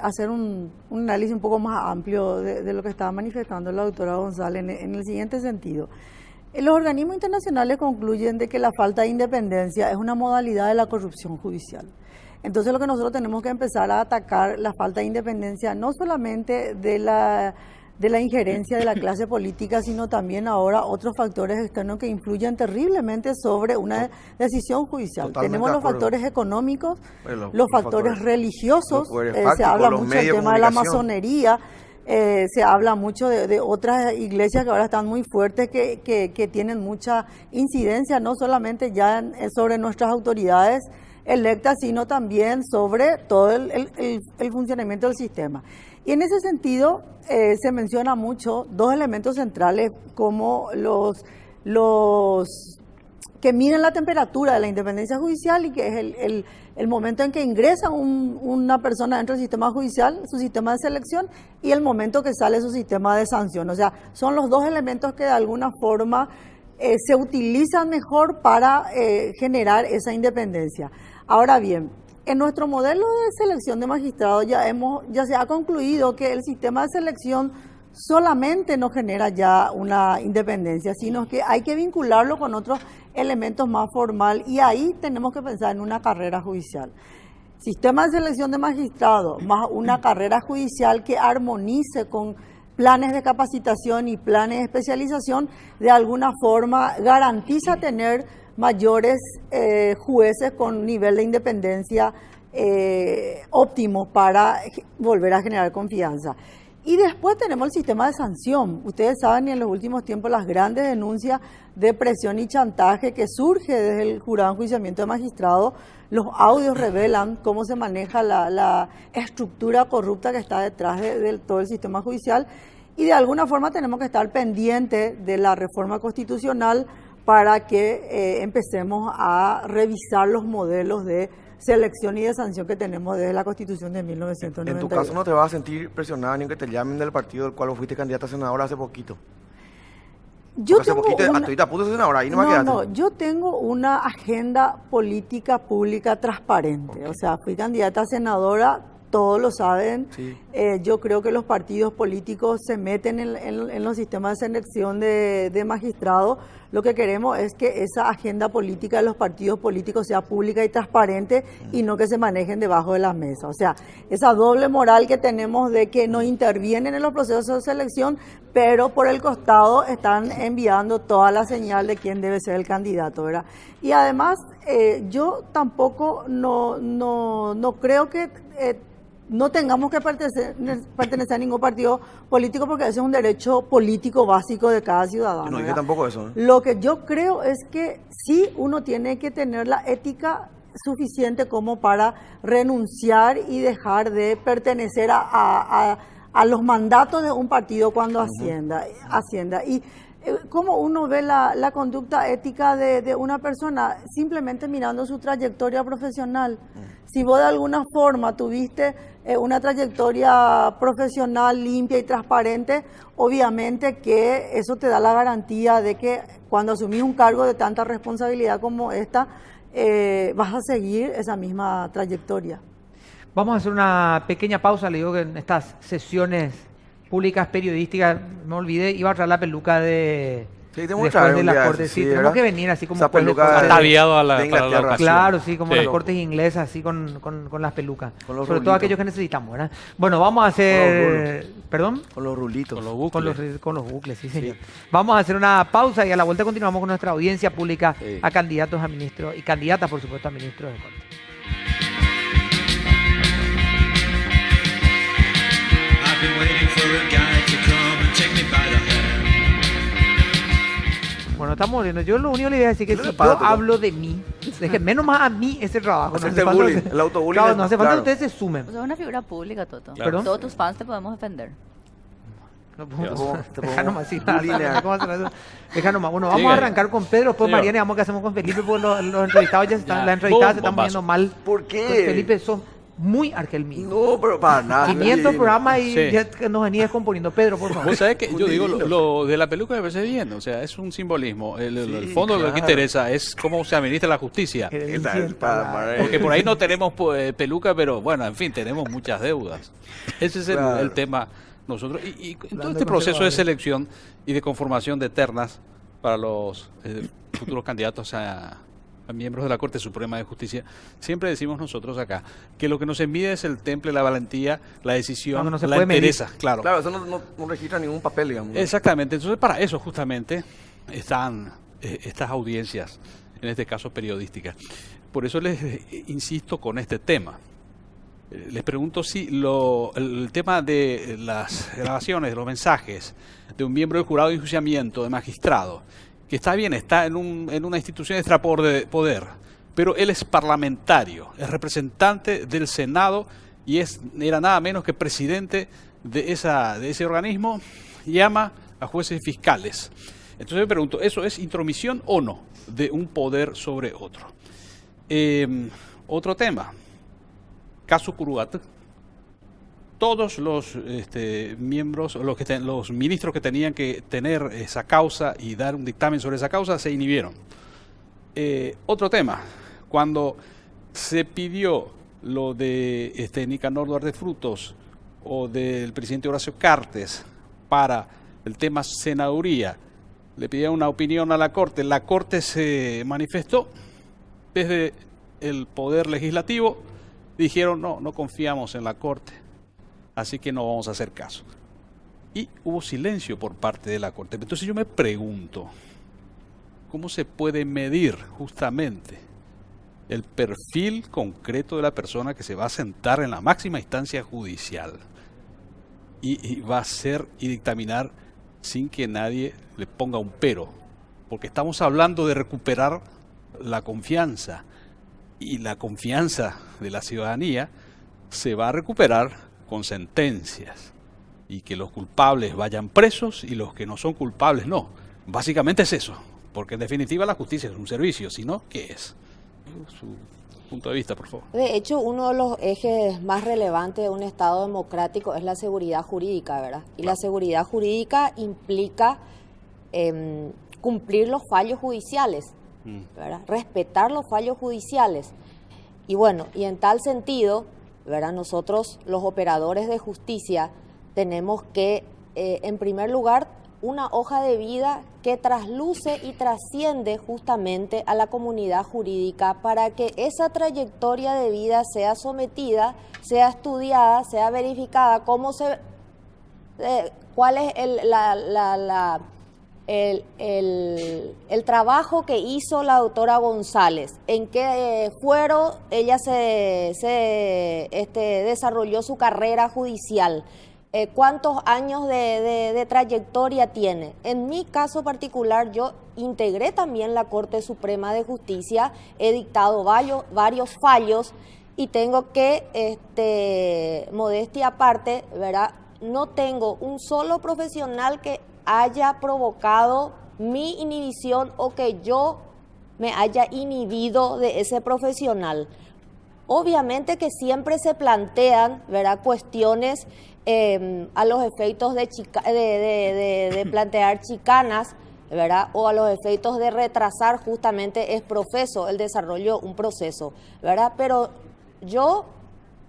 hacer un análisis un poco más amplio de lo que estaba manifestando la doctora González en el siguiente sentido. Los organismos internacionales concluyen de que la falta de independencia es una modalidad de la corrupción judicial. Entonces lo que nosotros tenemos que empezar a atacar la falta de independencia no solamente de la injerencia de la clase política, sino también ahora otros factores externos que influyen terriblemente sobre una decisión judicial. Totalmente. Tenemos los factores económicos, los factores religiosos, se habla mucho del tema de la masonería, se habla mucho de otras iglesias que ahora están muy fuertes, que tienen mucha incidencia, no solamente ya sobre nuestras autoridades electas, sino también sobre todo el funcionamiento del sistema. Y en ese sentido se menciona mucho dos elementos centrales como los que miden la temperatura de la independencia judicial y que es el momento en que ingresa una persona dentro del sistema judicial, su sistema de selección, y el momento que sale su sistema de sanción. O sea, son los dos elementos que de alguna forma se utilizan mejor para generar esa independencia. Ahora bien, en nuestro modelo de selección de magistrados ya se ha concluido que el sistema de selección solamente no genera ya una independencia, sino que hay que vincularlo con otros elementos más formales y ahí tenemos que pensar en una carrera judicial. Sistema de selección de magistrados más una carrera judicial que armonice con planes de capacitación y planes de especialización, de alguna forma garantiza tener mayores jueces con nivel de independencia óptimo para volver a generar confianza. Y después tenemos el sistema de sanción. Ustedes saben, en los últimos tiempos, las grandes denuncias de presión y chantaje que surge desde el jurado de enjuiciamiento de magistrados. Los audios revelan cómo se maneja la estructura corrupta que está detrás de todo el sistema judicial. Y de alguna forma tenemos que estar pendientes de la reforma constitucional para que empecemos a revisar los modelos de selección y de sanción que tenemos desde la Constitución de 1992. En tu caso no te vas a sentir presionada ni que te llamen del partido del cual fuiste candidata a senadora hace poquito. Yo hace poquito, ahorita pude senadora, ahí no me quedaste. No, yo tengo una agenda política pública transparente. Okay. O sea, fui candidata a senadora, todos lo saben. Sí. Yo creo que los partidos políticos se meten en los sistemas de selección de magistrados. Lo que queremos es que esa agenda política de los partidos políticos sea pública y transparente y no que se manejen debajo de la mesa. O sea, esa doble moral que tenemos de que no intervienen en los procesos de selección, pero por el costado están enviando toda la señal de quién debe ser el candidato, ¿verdad? Y además, yo tampoco no creo que no tengamos que pertenecer a ningún partido político porque ese es un derecho político básico de cada ciudadano. No dije tampoco eso. Lo que yo creo es que sí uno tiene que tener la ética suficiente como para renunciar y dejar de pertenecer a los mandatos de un partido cuando ascienda. Y ¿cómo uno ve la conducta ética de una persona? Simplemente mirando su trayectoria profesional. Si vos de alguna forma tuviste una trayectoria profesional limpia y transparente, obviamente que eso te da la garantía de que cuando asumís un cargo de tanta responsabilidad como esta, vas a seguir esa misma trayectoria. Vamos a hacer una pequeña pausa. Le digo que en estas sesiones públicas periodísticas, me olvidé, iba a traer la peluca de... Sí, tenemos de la corte, sí, tenemos que venir así como peluca ataviado a la Inglaterra. Claro, sí, como las cortes inglesas, así con las pelucas. Sobre todo aquellos que necesitamos, ¿verdad? Bueno, vamos a hacer... ¿Perdón? Con los rulitos. Con los bucles. Con los bucles, sí, señor. Sí. Vamos a hacer una pausa y a la vuelta continuamos con nuestra audiencia pública a candidatos a ministros y candidatas, por supuesto, a ministros de corte. Bueno, estamos viendo. Yo lo único que le voy a decir es que si yo hablo de mí, menos más a mí ese trabajo. No hace bullying, el autobullying. Claro, no hace falta que ustedes se sumen. O sea, una figura pública, Toto. Claro. Todos tus fans te podemos defender. No podemos. Deja nomás. Deja nomás. Bueno, vamos a arrancar con Pedro, después Mariana y vamos a qué hacemos con Felipe, porque los entrevistados ya están, las entrevistadas se están poniendo mal. ¿Por qué? Con Felipe son muy argelmín. No, pero para nada. 500 programas y ya nos venía descomponiendo. Pedro, por favor. Vos sabés que yo digo, lo de la peluca me parece bien, o sea, es un simbolismo. El fondo de lo que interesa es cómo se administra la justicia. Porque por ahí no tenemos peluca, pero bueno, en fin, tenemos muchas deudas. Ese es el tema nosotros. Y en todo este proceso de selección y de conformación de ternas para los futuros candidatos a miembros de la Corte Suprema de Justicia, siempre decimos nosotros acá que lo que nos envía es el temple, la valentía, la decisión, la entereza. Claro, eso no registra ningún papel, digamos. Exactamente. Entonces, para eso justamente están estas audiencias, en este caso periodísticas. Por eso les insisto con este tema. Les pregunto si el tema de las grabaciones, de los mensajes de un miembro del jurado de enjuiciamiento, de magistrado, que está bien, está en una institución extra poder, pero él es parlamentario, es representante del Senado y era nada menos que presidente de ese organismo llama a jueces fiscales. Entonces me pregunto, ¿eso es intromisión o no de un poder sobre otro? Otro tema, caso Curugat. Todos los miembros, los ministros que tenían que tener esa causa y dar un dictamen sobre esa causa se inhibieron. Otro tema, cuando se pidió lo de Nicanor Duarte Frutos o del presidente Horacio Cartes para el tema senaduría, le pidieron una opinión a la Corte se manifestó desde el Poder Legislativo, dijeron no confiamos en la Corte, así que no vamos a hacer caso. Y hubo silencio por parte de la Corte. Entonces yo me pregunto, ¿cómo se puede medir justamente el perfil concreto de la persona que se va a sentar en la máxima instancia judicial y va a hacer y dictaminar sin que nadie le ponga un pero? Porque estamos hablando de recuperar la confianza, y la confianza de la ciudadanía se va a recuperar con sentencias y que los culpables vayan presos y los que no son culpables no. Básicamente es eso, porque en definitiva la justicia es un servicio, si no, ¿qué es? Su punto de vista, por favor. De hecho, uno de los ejes más relevantes de un Estado democrático es la seguridad jurídica, ¿verdad? Y la seguridad jurídica implica cumplir los fallos judiciales, ¿verdad? Respetar los fallos judiciales. Y bueno, y en tal sentido, ¿verdad? Nosotros, los operadores de justicia, tenemos que, en primer lugar, una hoja de vida que trasluce y trasciende justamente a la comunidad jurídica para que esa trayectoria de vida sea sometida, sea estudiada, sea verificada, cuál es el trabajo que hizo la doctora González, en qué fuero ella se desarrolló su carrera judicial, cuántos años de trayectoria tiene. En mi caso particular, yo integré también la Corte Suprema de Justicia, he dictado varios fallos y tengo que, modestia aparte, ¿verdad? No tengo un solo profesional que haya provocado mi inhibición o que yo me haya inhibido de ese profesional. Obviamente que siempre se plantean, ¿verdad?, cuestiones a los efeitos de plantear chicanas, ¿verdad?, o a los efeitos de retrasar justamente el desarrollo de un proceso, ¿verdad? Pero yo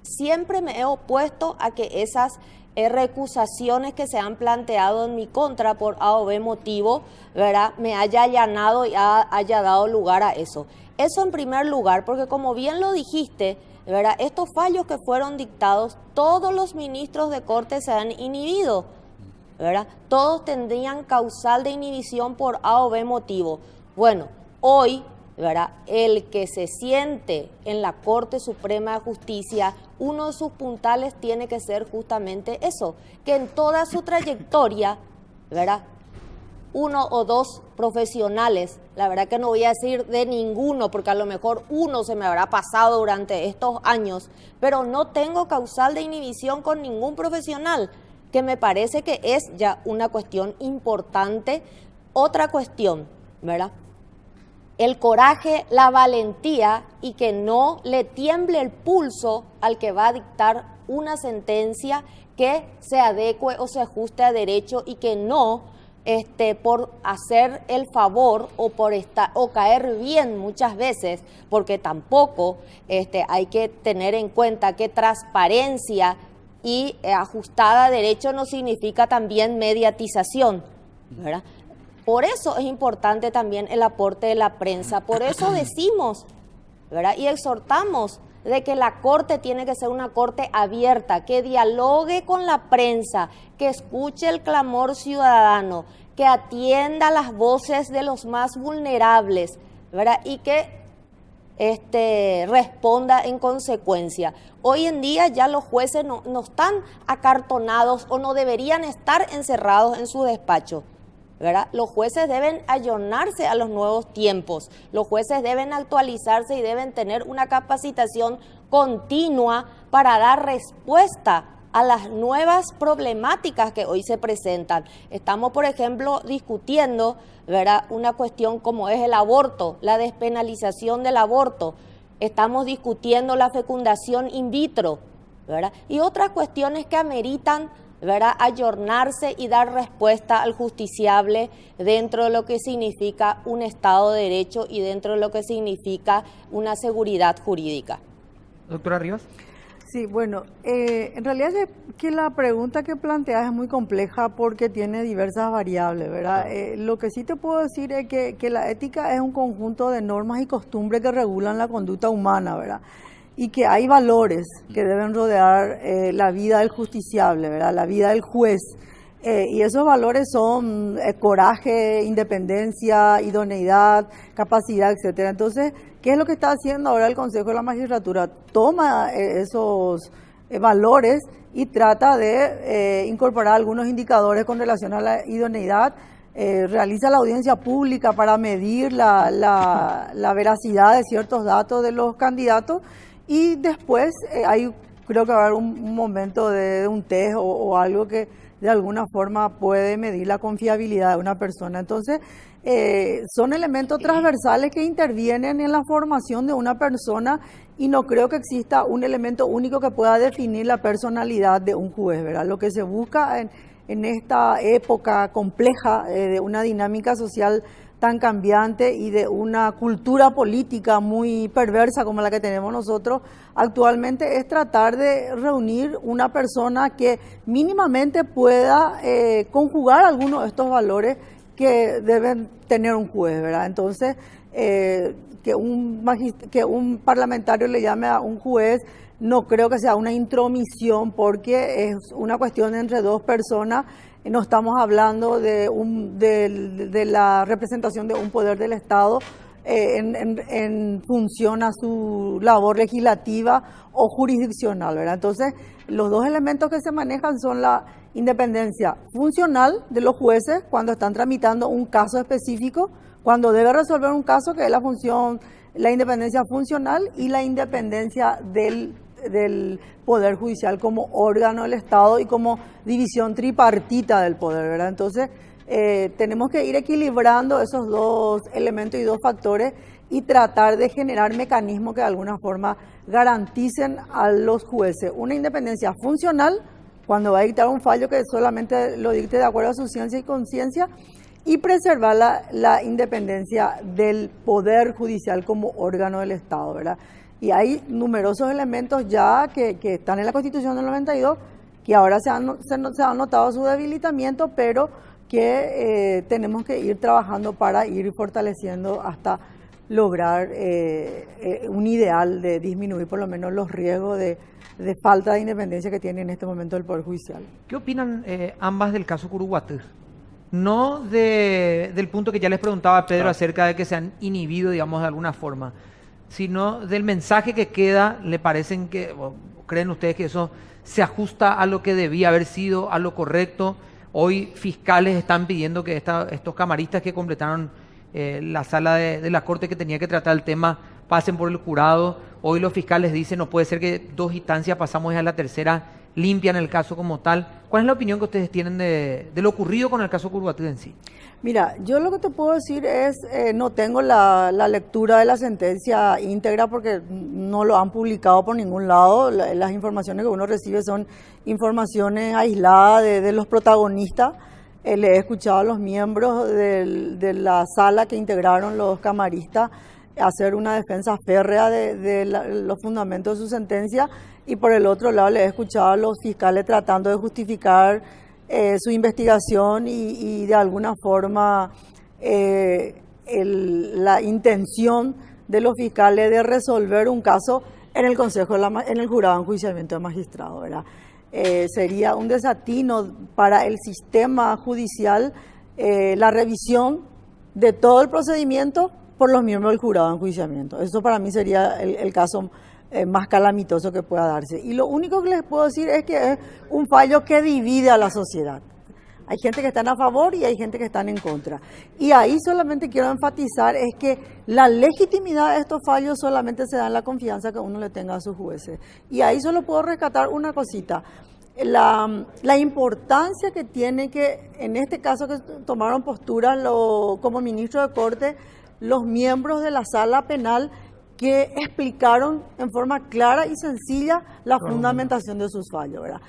siempre me he opuesto a que esas recusaciones que se han planteado en mi contra por A o B motivo, ¿verdad?, me haya allanado y haya dado lugar a eso. Eso en primer lugar, porque como bien lo dijiste, ¿verdad?, estos fallos que fueron dictados, todos los ministros de Corte se han inhibido, ¿verdad? Todos tendrían causal de inhibición por A o B motivo. Bueno, hoy, ¿verdad?, el que se siente en la Corte Suprema de Justicia, uno de sus puntales tiene que ser justamente eso, que en toda su trayectoria, ¿verdad?, uno o dos profesionales, la verdad que no voy a decir de ninguno, porque a lo mejor uno se me habrá pasado durante estos años, pero no tengo causal de inhibición con ningún profesional, que me parece que es ya una cuestión importante. Otra cuestión, ¿verdad?, el coraje, la valentía y que no le tiemble el pulso al que va a dictar una sentencia que se adecue o se ajuste a derecho y que no por hacer el favor o caer bien muchas veces, porque tampoco hay que tener en cuenta que transparencia y ajustada a derecho no significa también mediatización, ¿verdad? Por eso es importante también el aporte de la prensa, por eso decimos, ¿verdad?, y exhortamos de que la Corte tiene que ser una Corte abierta, que dialogue con la prensa, que escuche el clamor ciudadano, que atienda las voces de los más vulnerables, ¿verdad?, y que responda en consecuencia. Hoy en día ya los jueces no están acartonados o no deberían estar encerrados en su despacho, ¿verdad? Los jueces deben ayornarse a los nuevos tiempos, los jueces deben actualizarse y deben tener una capacitación continua para dar respuesta a las nuevas problemáticas que hoy se presentan. Estamos, por ejemplo, discutiendo, ¿verdad?, una cuestión como es el aborto, la despenalización del aborto. Estamos discutiendo la fecundación in vitro, ¿verdad?, y otras cuestiones que ameritan, ¿verdad?, ayornarse y dar respuesta al justiciable dentro de lo que significa un Estado de Derecho y dentro de lo que significa una seguridad jurídica. Doctora Rivas. Sí, bueno, en realidad es que la pregunta que planteas es muy compleja porque tiene diversas variables, ¿verdad? Lo que sí te puedo decir es que la ética es un conjunto de normas y costumbres que regulan la conducta humana, ¿verdad? Y que hay valores que deben rodear la vida del justiciable, ¿verdad?, la vida del juez. Y esos valores son coraje, independencia, idoneidad, capacidad, etcétera. Entonces, ¿qué es lo que está haciendo ahora el Consejo de la Magistratura? Toma esos valores y trata de incorporar algunos indicadores con relación a la idoneidad. Realiza la audiencia pública para medir la veracidad de ciertos datos de los candidatos y después creo que va a haber un momento de un test o algo que de alguna forma puede medir la confiabilidad de una persona. Entonces, son elementos transversales que intervienen en la formación de una persona y no creo que exista un elemento único que pueda definir la personalidad de un juez, ¿verdad? Lo que se busca en esta época compleja de una dinámica social tan cambiante y de una cultura política muy perversa como la que tenemos nosotros actualmente es tratar de reunir una persona que mínimamente pueda conjugar algunos de estos valores que deben tener un juez, ¿verdad? Entonces, que un parlamentario le llame a un juez no creo que sea una intromisión porque es una cuestión entre dos personas. No estamos hablando de la representación de un poder del Estado en función a su labor legislativa o jurisdiccional, ¿verdad? Entonces, los dos elementos que se manejan son la independencia funcional de los jueces cuando están tramitando un caso específico, cuando debe resolver un caso, que es la función, la independencia funcional y la independencia del Poder Judicial como órgano del Estado y como división tripartita del poder, ¿verdad? Entonces, tenemos que ir equilibrando esos dos elementos y dos factores y tratar de generar mecanismos que de alguna forma garanticen a los jueces una independencia funcional cuando va a dictar un fallo que solamente lo dicte de acuerdo a su ciencia y conciencia y preservar la independencia del Poder Judicial como órgano del Estado, ¿verdad? Y hay numerosos elementos ya que están en la Constitución del 92, que ahora se han notado su debilitamiento, pero que tenemos que ir trabajando para ir fortaleciendo hasta lograr un ideal de disminuir por lo menos los riesgos de falta de independencia que tiene en este momento el Poder Judicial. ¿Qué opinan ambas del caso Curuguatú? No del punto que ya les preguntaba a Pedro acerca de que se han inhibido, digamos, de alguna forma, sino del mensaje que queda. ¿Le parecen creen ustedes que eso se ajusta a lo que debía haber sido, a lo correcto? Hoy fiscales están pidiendo que estos camaristas que completaron la sala de la corte que tenía que tratar el tema pasen por el jurado. Hoy los fiscales dicen no puede ser que 2 instancias pasamos a la tercera, limpian el caso como tal. ¿Cuál es la opinión que ustedes tienen de lo ocurrido con el caso Curuguatú en sí? Mira, yo lo que te puedo decir es, no tengo la lectura de la sentencia íntegra porque no lo han publicado por ningún lado. Las informaciones que uno recibe son informaciones aisladas de los protagonistas. Le he escuchado a los miembros de la sala que integraron los camaristas hacer una defensa férrea de los fundamentos de su sentencia y por el otro lado le he escuchado a los fiscales tratando de justificar su investigación y de alguna forma la intención de los fiscales de resolver un caso en el Consejo, en el Jurado de Enjuiciamiento de Magistrados, ¿verdad? Sería un desatino para el sistema judicial la revisión de todo el procedimiento por los miembros del Jurado de Enjuiciamiento. Eso para mí sería el caso más calamitoso que pueda darse. Y lo único que les puedo decir es que es un fallo que divide a la sociedad. Hay gente que está a favor y hay gente que está en contra. Y ahí solamente quiero enfatizar es que la legitimidad de estos fallos solamente se da en la confianza que uno le tenga a sus jueces. Y ahí solo puedo rescatar una cosita. la importancia que tiene que, en este caso que tomaron postura como ministro de Corte, los miembros de la sala penal que explicaron en forma clara y sencilla la fundamentación de sus fallos, ¿verdad?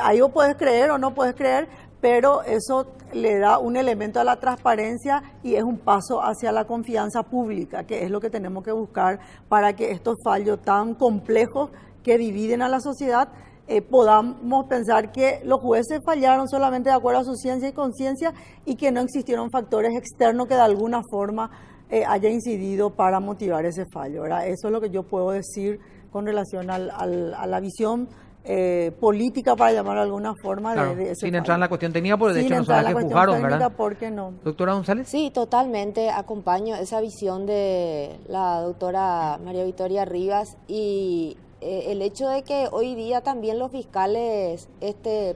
Ahí vos puedes creer o no puedes creer, pero eso le da un elemento a la transparencia y es un paso hacia la confianza pública, que es lo que tenemos que buscar para que estos fallos tan complejos que dividen a la sociedad podamos pensar que los jueces fallaron solamente de acuerdo a su ciencia y conciencia y que no existieron factores externos que de alguna forma haya incidido para motivar ese fallo, ¿verdad? Eso es lo que yo puedo decir con relación a la visión política, para llamarlo de alguna forma, claro, de ese sin fallo. entrar en la cuestión técnica, porque de hecho no son las que juzgaron, ¿verdad? ¿Por qué no? Doctora González. Sí, totalmente acompaño esa visión de la doctora María Victoria Rivas y el hecho de que hoy día también los fiscales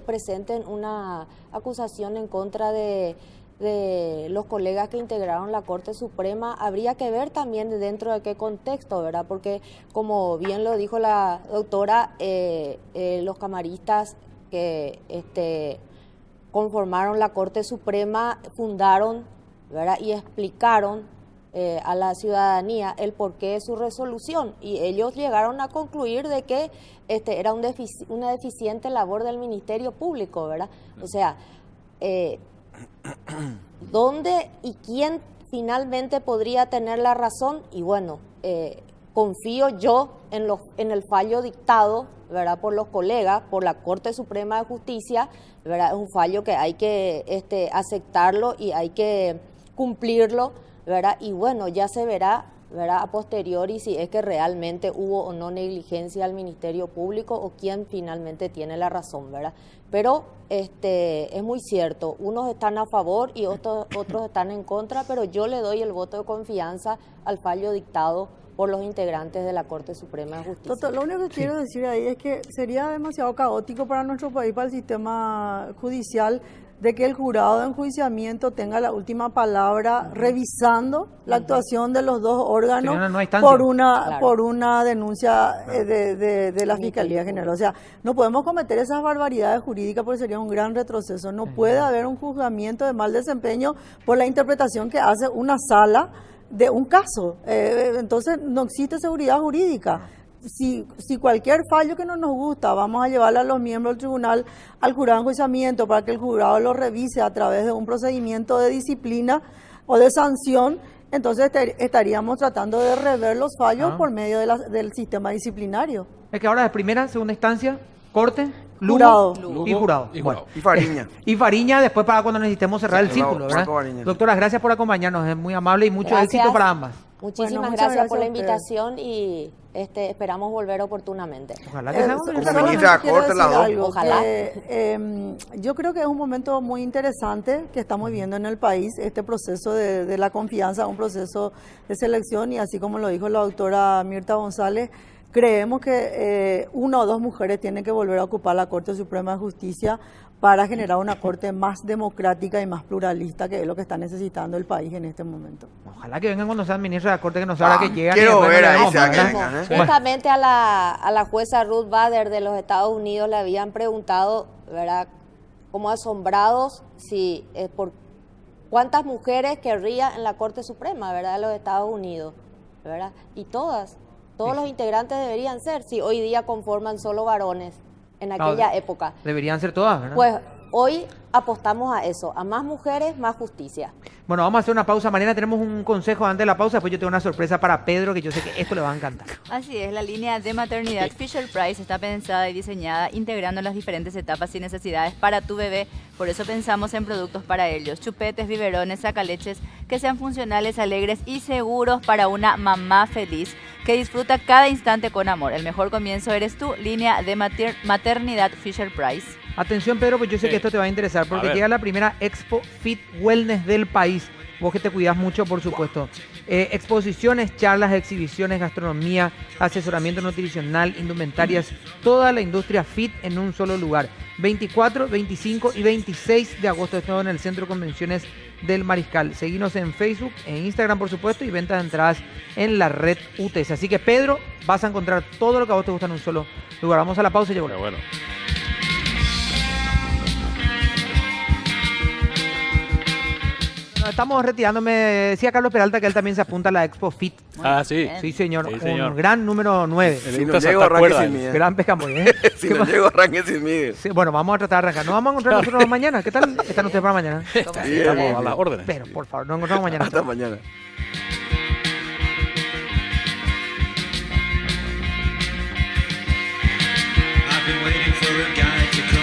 presenten una acusación en contra de los colegas que integraron la Corte Suprema, habría que ver también dentro de qué contexto, ¿verdad? Porque como bien lo dijo la doctora, los camaristas que conformaron la Corte Suprema fundaron, ¿verdad? Y explicaron a la ciudadanía el porqué de su resolución y ellos llegaron a concluir de que era una deficiente labor del Ministerio Público, ¿verdad? O sea, ¿dónde y quién finalmente podría tener la razón? Y bueno, confío yo en el fallo dictado, ¿verdad?, por los colegas, por la Corte Suprema de Justicia, ¿verdad? Es un fallo que hay que aceptarlo y hay que cumplirlo, ¿verdad? Y bueno, ya se verá, ¿verdad?, a posteriori si es que realmente hubo o no negligencia al Ministerio Público o quién finalmente tiene la razón, ¿verdad? Pero es muy cierto, unos están a favor y otros están en contra, pero yo le doy el voto de confianza al fallo dictado por los integrantes de la Corte Suprema de Justicia. Doctor, lo único que quiero decir ahí es que sería demasiado caótico para nuestro país, para el sistema judicial, de que el jurado de enjuiciamiento tenga la última palabra revisando la actuación de los dos órganos por una denuncia de la Fiscalía General. O sea, no podemos cometer esas barbaridades jurídicas porque sería un gran retroceso. No puede haber un juzgamiento de mal desempeño por la interpretación que hace una sala de un caso. Entonces no existe seguridad jurídica. Si cualquier fallo que no nos gusta, vamos a llevarle a los miembros del tribunal al jurado de enjuiciamiento para que el jurado lo revise a través de un procedimiento de disciplina o de sanción, entonces estaríamos tratando de rever los fallos por medio del sistema disciplinario. Es que ahora de primera, segunda instancia, corte, Lugo y jurado. Bueno, y Fariña. Y Fariña después para cuando necesitemos cerrar el círculo, ¿verdad? Fariña. Doctoras, gracias por acompañarnos, es muy amable y mucho éxito para ambas. Muchísimas Muchas gracias por la a ustedes. invitación y esperamos volver oportunamente. Ojalá que sea Ojalá. Yo creo que es un momento muy interesante que estamos viviendo en el país, este proceso de la confianza, un proceso de selección, y así como lo dijo la doctora Mirta González, creemos que una o dos mujeres tienen que volver a ocupar la Corte Suprema de Justicia para generar una corte más democrática y más pluralista, que es lo que está necesitando el país en este momento. Ojalá que vengan cuando sean ministros de la Corte, que no sea ahora que llegan. Quiero ver ahí, Justamente a la jueza Ruth Bader de los Estados Unidos le habían preguntado, ¿verdad?, como asombrados, si por cuántas mujeres querría en la Corte Suprema, ¿verdad?, de los Estados Unidos, ¿verdad? Y todos los integrantes deberían ser, si hoy día conforman solo varones en aquella época. Deberían ser todas, ¿verdad? Pues hoy apostamos a eso, a más mujeres, más justicia. Bueno, vamos a hacer una pausa. Mañana tenemos un consejo antes de la pausa, después yo tengo una sorpresa para Pedro, que yo sé que esto le va a encantar. Así es, la línea de maternidad Fisher Price está pensada y diseñada integrando las diferentes etapas y necesidades para tu bebé. Por eso pensamos en productos para ellos, chupetes, biberones, sacaleches, que sean funcionales, alegres y seguros para una mamá feliz que disfruta cada instante con amor. El mejor comienzo eres tú, línea de maternidad Fisher Price. Atención, Pedro, pues yo sé que esto te va a interesar, porque llega la primera Expo Fit Wellness del país. Vos que te cuidas mucho, por supuesto. Exposiciones, charlas, exhibiciones, gastronomía, asesoramiento nutricional, indumentarias, toda la industria fit en un solo lugar. 24, 25 y 26 de agosto, esto en el Centro de Convenciones del Mariscal. Seguinos en Facebook, en Instagram, por supuesto, y ventas de entradas en la red UTS. Así que, Pedro, vas a encontrar todo lo que a vos te gusta en un solo lugar. Vamos a la pausa y ya volvemos. Bueno. estamos retirándome. Decía Carlos Peralta que él también se apunta a la Expo Fit. Sí. Sí, señor. Sí, señor. Un gran número 9. Si no llego, arranque sin miedo. Gran pescamboy, ¿eh? Si no llego, arranque sin miedo. Sí, bueno, vamos a tratar de arrancar. Nos vamos a encontrar nosotros mañana. ¿Qué tal están ustedes para mañana? Estamos a las órdenes. Pero, por favor, nos encontramos mañana. Hasta mañana. I've been waiting for a guy to come